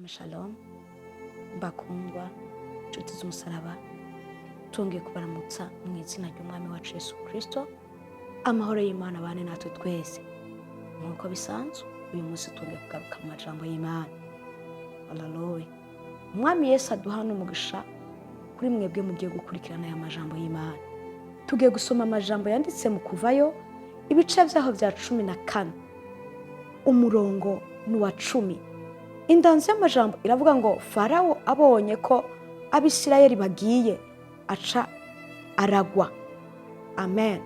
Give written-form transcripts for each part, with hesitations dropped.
Shalom bakundwa nshuti z'umusaraba tongeye kubaramutsa mu izina ry'umwami wacu Yesu Kristo. Amahoro y'Imana bane natwe twese. Nkuko bisanzwe uyu munsi tongeye kugaruka mu majambo y'Imana. Haleluya. Umwami Yesu aduha n'umugisha kuri mwebwe mugiye gukurikirana aya majambo y'Imana. Tugiye gusoma amajambo yanditse mu Kuvayo ibice byaho bya 14 umurongo n'uwa 10. Indanzi y'amajambo iravuga ngo Farawo abonye ko Abisirayeli bagiye aca aragwa. Amen.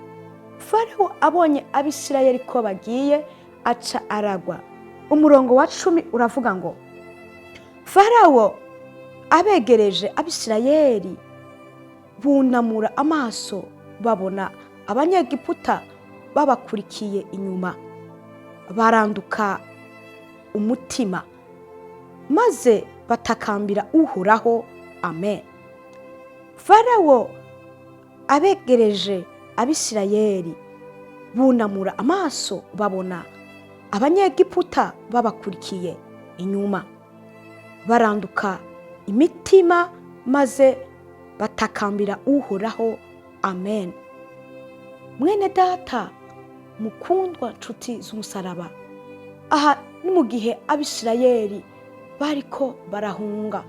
Farawo abonye Abisirayeli ko bagiye aca aragwa. Umurongo wa 10 uravuga ngo Farawo abegereje Abisirayeli bunamura amaso babona abanyegiputa babakurikiye inyuma, baranduka umutima maze batakambira Uhoraho. Amen. Farawo abegereje Abisirayeli bunamura amaso babona abanyegiputa babakurikiye inyuma, baranduka imitima maze batakambira Uhoraho. Amen. Mwene data mukundwa nshuti z'umusaraba, aha ni mu gihe Abisirayeli bariko bahunga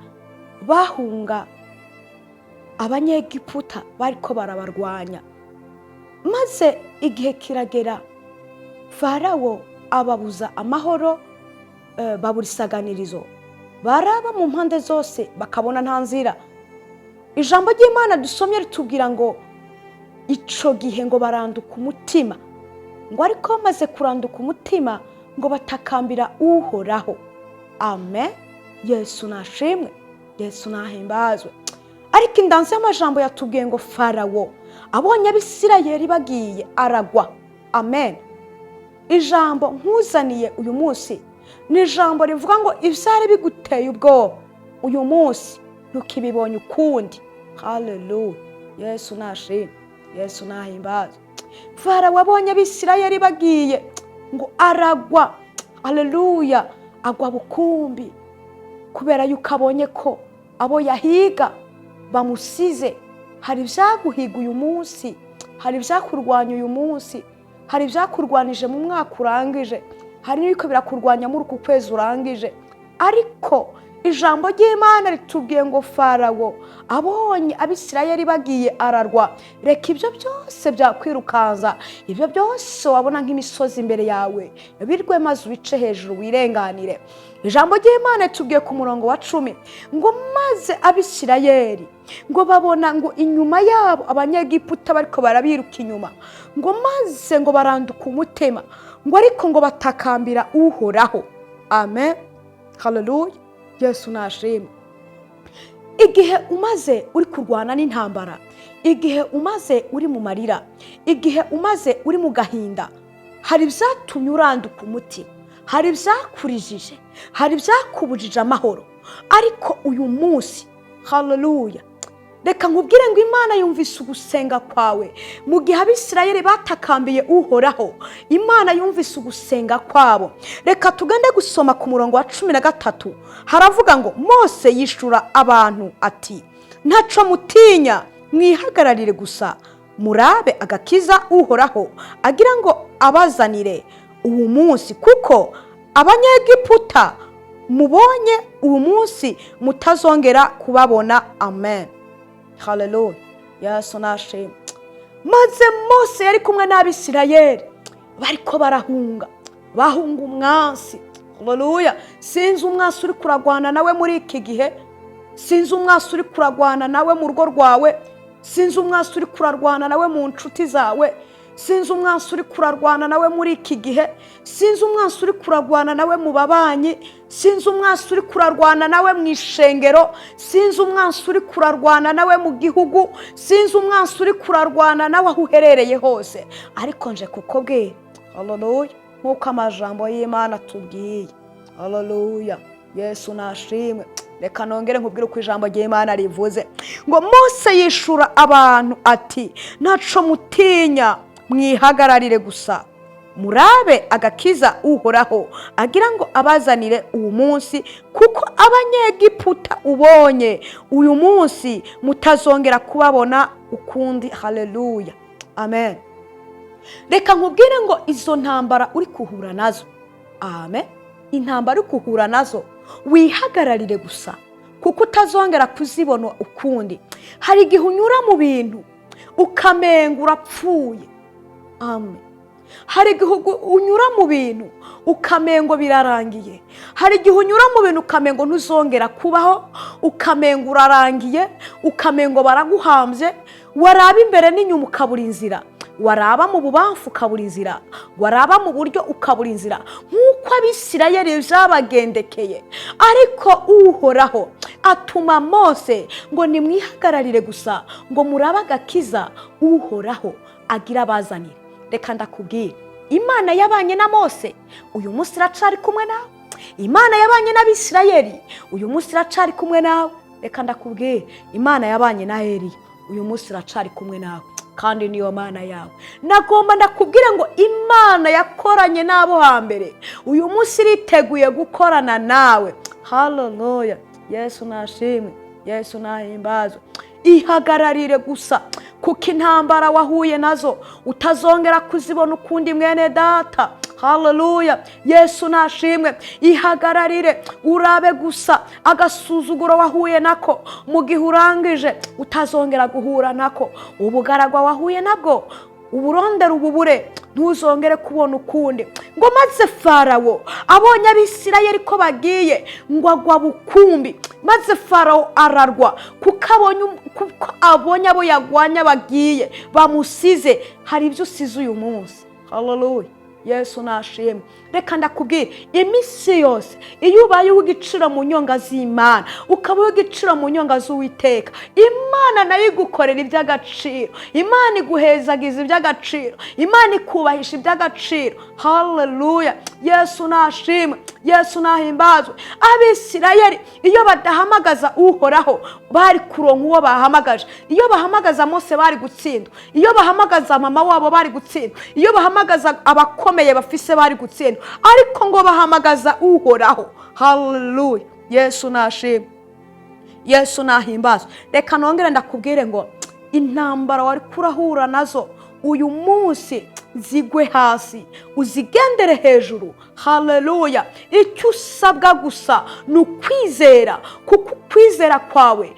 abanyegiputa bariko barabarwanya, maze igihe kiragera Farawo ababuza amahoro, babura isaganirizo, baraba mu mpande zose bakabona nta nzira. Ijambo ry'Imana dusomye ritubwira ngo ico gihe ngo baranduka umutima, ngo ariko maze kuranduka umutima ngo batakambira Uhoraho. Amen. Yesu nashimwe, Yesu nahimbazwe. Ariko indanzi y'amajambo yatubwiye ngo Farawo abonye Abisirayeli bagiye aragwa. Amen. Ijambo nkuzaniye uyu munsi ni ijambo rivuga ngo ivyari biguteye ubwoba uyu munsi ntukibibonye ukundi. Haleluya. Yesu nashimwe, Yesu nahimbazwe. Farawo abonye Abisirayeli bagiye ngo aragwa. Haleluya. Agwa bukumbi kubera yuko abonye ko abo yahiga bamusize. Hari vyaguhiga uyu munsi, hari vyakurwanya uyu munsi, hari vyakurwanije mu mwaka urangije, hari n'ibiko birakurwanya muri uku kwezi urangije. Ariko ijambo ry'Imana ritubwiye ngo Farawo abonye Abisirayeli bagiye ararwa. Reka ibyo byose byakwirukanza, ibyo byose wabona nk'imisozi imbere yawe birwe maze ubice hejuru wirenganire. Ijambo ry'Imana ritubwiye ku murongo wa 10 ngo maze Abisirayeli ngo babona ngo inyuma yabo abanyegiputa bariko barabiruka inyuma, ngo maze ngo baranduka umutima, ngo ariko ngo batakambira Uhoraho. Amen. Haleluya. Yesu nashimwe. Igihe umaze uri kurwana n'intambara, igihe umaze uri mu marira, igihe umaze uri mu gahinda, hari vyatumye uranduka umutima, hari vyakurijije, hari vyakubujije amahoro. Ariko uyu munsi, haleluya, reka nkubwire ngo Imana yumvise ugusenga kwawe. Mu gihe Abisirayeli batakambiye Uhoraho, Imana yumvise ugusenga kwabo. Reka tugende gusoma ku murongo wa 13. Haravuga ngo Mose yishura abantu ati, ntaco mutinya, mwihagararire gusa murabe agakiza Uhoraho agira ngo abazanire uwo munsi, kuko abanyegiputa mubonye uwo munsi mutazongera kubabona. Amen. Haleluya. Yesu nashimwe. Maze Mose yari kumwe n'Abisirayeli bariko barahunga, bahunga umwansi. Haleluya. Sinzi umwansi uri kuragwana nawe muri iki gihe, sinzi umwansi uri kuragwana nawe mu rugo rwawe, sinzi umwansi uri kurarwana nawe mu nshuti zawe, sinzi umwansi uri kurarwana nawe muri iki gihe, sinzi umwansi uri kurarwana nawe mu babanyi, sinzi umwansi uri kurarwana nawe mu ishengero, sinzi umwansi uri kurarwana nawe mu gihugu, sinzi umwansi uri kurarwana nawe aho uherereye hose. Ariko nje kukubwira, haleluya, nkuko amajambo y'Imana tubwiye. Haleluya. Yesu nashimwe. Reka nongere nkubwire uko ijambo ry'Imana rivuze ngo Mose yishura abantu ati, ntaco mutinya, mwihagararire gusa murabe agakiza uhoraho agira ngo abazanire uwo munsi, kuko abanyegiputa ubonye uyu munsi mutazongera kubabona ukundi. Haleluya, amen. Reka nkubwire ngo izo ntambara uri kuhura nazo, amen, intambara uri kuhura nazo wihagararire gusa, kuko utazongera kuzibona ukundi. Hari igihe unyura mu bintu ukamenga urapfuye, amen. Hari igihe unyura mu bintu ukamengo birarangiye. Hari igihe unyura mu bintu ukamengo ntuzongera kubaho, ukamengo urarangiye, ukamengo baraguhambye. Waraba imbere n'inyuma ukabura inzira, waraba mu bubamfu ukabura inzira, waraba mu buryo ukabura inzira, nk'uko Abisirayeli byabagendekeye. Ariko uhoraho atuma Mose ngo nimwihagararire gusa, ngo murabe agakiza uhoraho agira abazanire. Reka ndakubwira, Imana yabanye na Mose, uyu munsi iracari kumwe nawe. Imana yabanye n'Abisirayeli, uyu munsi iracari kumwe nawe. Reka ndakubwira, Imana yabanye na Eliya, uyu munsi iracari kumwe nawe, kandi niyo Mana yawe. Nagomba ndakubwira ngo Imana yakoranye n'abo hambere, uyu munsi iriteguye gukorana nawe. Haleluya, Yesu nashimwe, Yesu nahimbazwe. Ihagararire gusa, kuko intambara wahuye nazo utazongera kuzibona ukundi mwene data. Haleluya, Yesu nashimwe. Ihagararire, urabe gusa agasuzuguro wahuye nako mu gihe urangije utazongera guhura nako. Ubugaragwa wahuye nabwo uburondera ububure, ntuzongere kubona ukundi. Ngo maze Farawo abonye Abisirayeli ko bagiye, ngo agwa bukumbi. Maze Farawo ararwa, kuko abonye abo yagwanya bagiye bamusize. Hari ibyo usize uyu munsi. Haleluya, Yesu nashimwe. Reka ndakubwira, iminsi yose iyo ubaye w'igiciro mu nyonga z'Imana, ukaba w'igiciro mu nyonga z'Uwiteka, Imana nayo igukorera iby'agaciro. Imana iguhezagiza iby'agaciro, Imana ikubahisha iby'agaciro. Haleluya, Yesu nashimwe, Yesu nahimbazwe. Abisirayeli iyo badahamagaza uhoraho bari kuronka uwo bahamagaje. Iyo bahamagaza Mose bari gutsindwa, iyo bahamagaza mama wabo bari gutsindwa, iyo bahamagaza abakomeye bafise bari gutsindwa. Ariko ngo bahamagaza uhoraho. Haleluya, Yesu nashimwe, Yesu nahimbazwe. Reka nongere ndakubwire ngo intambara wari kurahura nazo uyu munsi zigwe hasi, uzigendere hejuru. Haleluya, icyo usabwa gusa ni ukwizera, kuko kwizera kwawe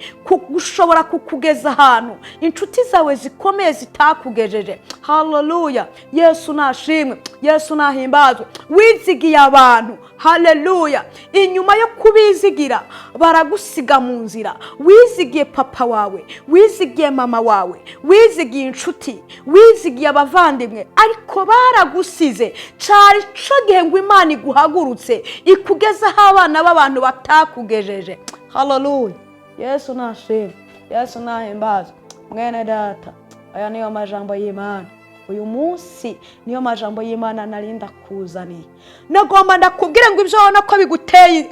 gushobora kukugeza ahantu inshuti zawe zikomeye zitakugejeje. Haleluya, Yesu nashimwe, Yesu nahimbazwe. Wizigiye abantu, haleluya, inyuma yo kubizigira baragusiga mu nzira. Wizigiye papa wawe, wizigiye mama wawe, wizigiye inshuti, wizigiye abavandimwe, ariko baragusize. Cari co gihe ngo Imana iguhagurutse ikugezaho abana b'abantu batakugejeje. Haleluya, Yesu nashimwe, Yesu nahimbazwe. Mwene data, aya niyo majambo y'Imana. Uyu munsi niyo majambo y'Imana narinda kuzaniye. Nagomba ndakubwira ngo ibyo ubona ko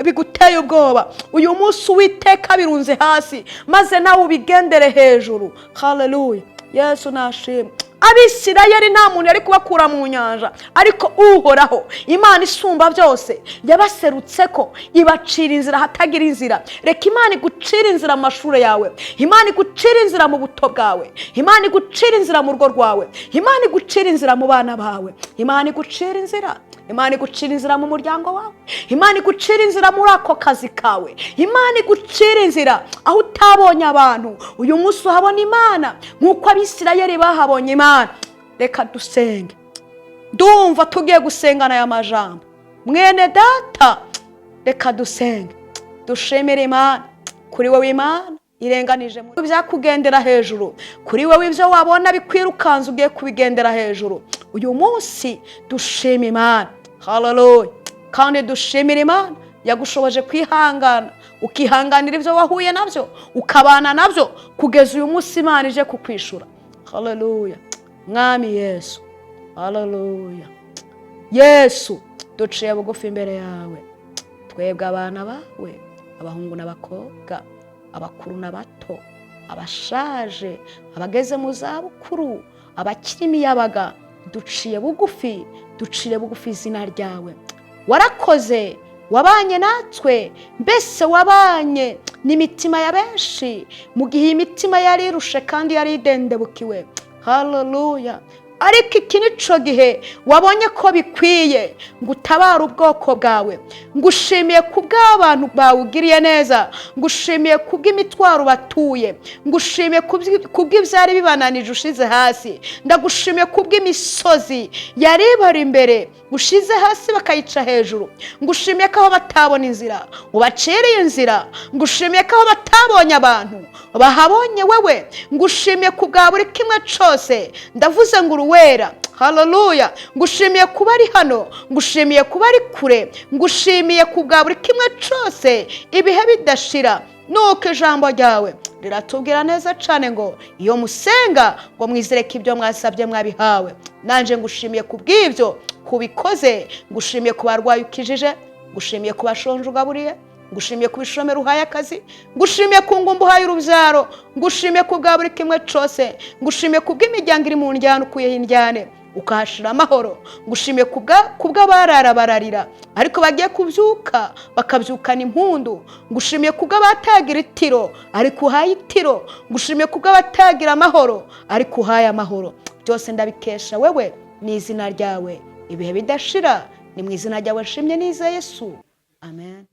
biguteye ubwoba, uyu munsi Uwiteka birunze hasi, maze nawe ubigendere hejuru. Haleluya, Yesu nashimwe. Abisirayeli nta muntu yari kubakura mu nyanja, ariko uhoraho Imana isumba byose yabaserutse ko ibacira inzira hatagira inzira. Reka Imana igucira inzira mu mashuri yawe, Imana igucira inzira mu buto bwawe, Imana igucira inzira mu rugo rwawe, Imana igucira inzira mu bana bawe, Imana igucira inzira, Imana igucira inzira mu muryango wawe, Imana igucira inzira muri ako kazi kawe, Imana igucira inzira aho utabonye abantu. Uyu munsi uhabona Imana nk'uko Abisirayeli bahabonye Imana. Reka dusenge, ndumva tugiye gusengana aya majambo. Mwene data, reka dusenge, dushimire Imana. Kuri wowe Imana irenganije mu byakugendera hejuru, kuri wowe ibyo wabona bikwirukanza ugiye kubigendera hejuru. Uyu munsi dushime Imana. Haleluya, kandi dushimire Imana yagushoboje kwihangana, ukihanganira ibyo wahuye nabyo, ukabana nabyo kugeza uyu munsi Imana ije kukwishura. Haleluya, Mwami Yesu. Haleluya, Yesu, duciye bugufi imbere yawe, twebwe abana bawe, abahungu n'abakobwa, abakuru n'abato, abashaje, abageze mu zabukuru, abakiri imiyabaga. duciye bugufi, ducire bugufi izina ryawe. Warakoze, wabanye natwe, mbese wabanye n'imitima ya benshi mu gihe imitima yari irushe kandi yari idendebukiwe. Haleluya. Ariko iki nico gihe wabonye ko bikwiye ngo utabare ubwoko bwawe. Ngushimiye kubw'abantu bawe ugiriye neza, ngushimiye kubw'imitwaro batuye, ngushimiye kubw'ivyari bibananije ushize hasi, ndagushimiye kubw'imisozi yari bari imbere ushize hasi bakayica hejuru. Ngushimiye ko aho batabona inzira ubaciriye inzira, ngushimiye ko aho batabonye abantu bahabonye wewe. Ngushimiye kubwa buri kimwe cyose, ndavuze ngo uruwera. Haleluya. Ngushimiye kuba ari hano, ngushimiye kuba ari kure, ngushimiye kubwa buri kimwe cyose ibihe bidashira. Nuko ijambo ryawe riratubwira neza cyane ngo iyo musenga ngo mwizere ko ibyo mwasabye mwabihawe. Nanje ngushimiye kubw'ibyo kubikoze, ngushimiye kubarwaye ukijije, ngushimiye kubashonje ugaburiye, ngushimiye kubishomera uhaye akazi, ngushimiye kungumba uhaye urubyaro, ngushimiye kubwa buri kimwe cyose, ngushimiye kubw'imiryango iri mu njyana ukuyeho indyane ukahashira amahoro, ngushimiye kubwa barara bararira ariko bagiye kubyuka bakabyukana impundu, ngushimiye kubwa batagira itiro ariko uhaye itiro, ngushimiye kubwa batagira amahoro ariko uhaye amahoro. Byose ndabikesha wewe n'izina ryawe ibihe bidashira, ni mu izina ryawe nshimye nizeye Yesu. Amen.